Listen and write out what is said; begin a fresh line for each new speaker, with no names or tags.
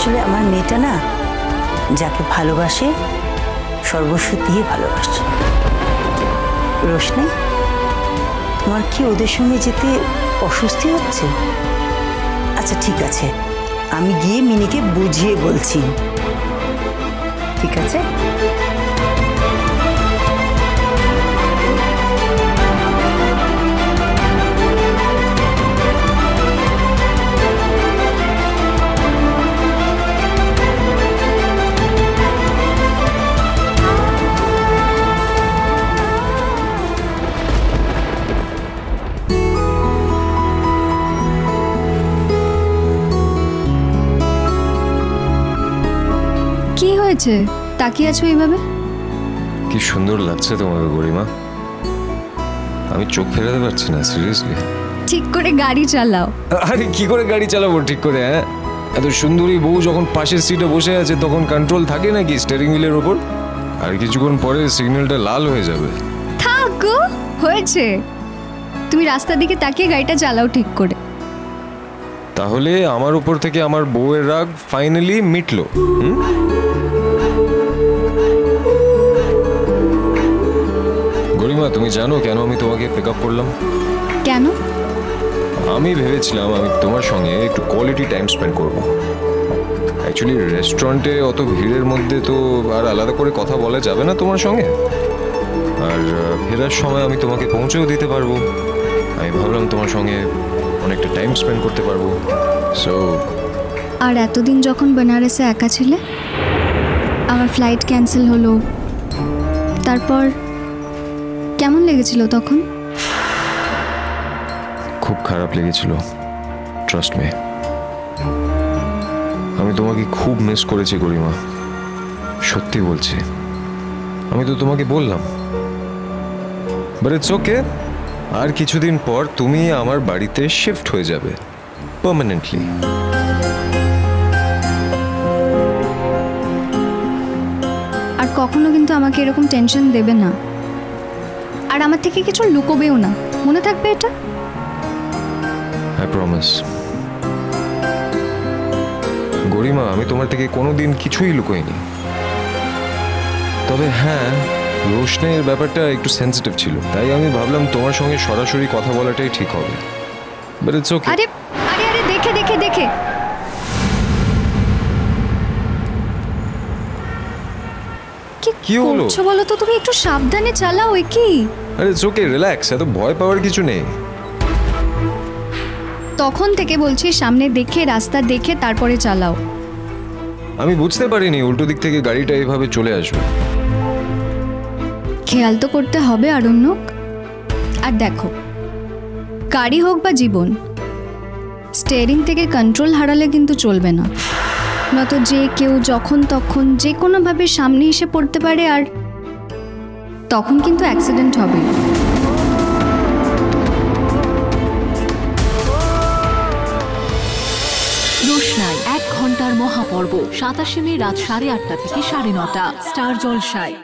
আসলে আমার মেয়েটা না যাকে ভালোবাসে সর্বস্ব দিয়ে ভালোবাসে। রোশনি, তোমার কি ওদের সঙ্গে যেতে অস্বস্তি হচ্ছে? আচ্ছা ঠিক আছে, আমি গিয়ে মিনিকে বুঝিয়ে বলছি। ঠিক আছে?
কি হয়েছে? তাকিয়ে আছো এইভাবে?
কি সুন্দর লাগছে তোমাকে গরিমা, আমি চোখ ফেরাতে পারছি না সিরিয়াসলি।
ঠিক করে গাড়ি চালাও।
আরে কি করে গাড়ি চালাবো ঠিক করে? হ্যাঁ, এত সুন্দরী বউ যখন পাশের সিটে বসে আছে তখন কন্ট্রোল থাকে নাকি স্টিয়ারিং হুইলের ওপর? আর কিছুক্ষণ পরে সিগন্যালটা লাল হয়ে যাবে।
থাকো, হয়েছে। তুমি রাস্তার দিকে তাকিয়ে গাড়িটা চালাও ঠিক করে।
তাহলে আমার উপর থেকে আমার বউয়ের রাগ ফাইনালি মিটলো। গরিমা, তুমি জানো কেন আমি তোমাকে পিক আপ করলাম?
কেন?
আমি ভেবেছিলাম আমি তোমার সঙ্গে একটু কোয়ালিটি টাইম স্পেন্ড করবো। অ্যাকচুয়ালি রেস্টুরেন্টে অত ভিড়ের মধ্যে তো আর আলাদা করে কথা বলা যাবে না তোমার সঙ্গে, আর ফেরার সময় আমি তোমাকে পৌঁছেও দিতে পারবো। আমি ভাবলাম তোমার সঙ্গে অনেকটা টাইম স্পেন্ড করতে পারবো। সো
আর এতদিন যখন বেনারসে একা ছিলে, আমার ফ্লাইট ক্যান্সেল হলো, তারপর কেমন লেগেছিল তখন?
খুব খারাপ লেগেছিল, ট্রাস্ট মি। আমি তোমাকে খুব মিস করেছি গরিমা, সত্যি বলছি। আমি তো তোমাকে বললাম, বাট ইটস ওকে। আর কিছুদিন পর তুমি আমার বাড়িতে শিফট হয়ে যাবে পার্মানেন্টলি।
আর কখনো কিন্তু আমাকে এরকম টেনশন দেবে না, আর আমার থেকে কিছু লুকোবেও না, মনে থাকবে এটা?
I promise. গরিমা, আমি তোমার থেকে কোনোদিন কিছুই লুকোইনি। তবে হ্যাঁ, রোশনের ব্যাপারটা একটু সেন্সিটিভ ছিল, তাই আমি ভাবলাম তোমার সঙ্গে সরাসরি কথা বলাটাই ঠিক হবে। But it's okay.
আরে আরে আরে দেখে দেখে দেখে
কি হলো?
করছো বলো তো? তুমি একটু সাবধানে চালাও। কি?
আরে ইটস ওকে, রিল্যাক্স, এত ভয় পাওয়ার কিছু নেই।
তখন থেকে বলছি সামনে দেখে, রাস্তা দেখে তারপরে চালাও।
আমি বুঝতে পারিনি উল্টো দিক থেকে গাড়িটা এইভাবে চলে আসবে।
খেয়াল তো করতে হবে আরণ্যক। আর দেখো, গাড়ি হোক বা জীবন, স্টিয়ারিং থেকে কন্ট্রোল হারালে কিন্তু চলবে না, নয়তো যে কেউ যখন তখন যে কোনোভাবে সামনে এসে পড়তে পারে, আর তখন কিন্তু অ্যাক্সিডেন্ট হবে।
রোশনাই 1 ঘন্টার মহাপর্ব 27 মে রাত 8:30 থেকে 9:30 স্টার জলসায়।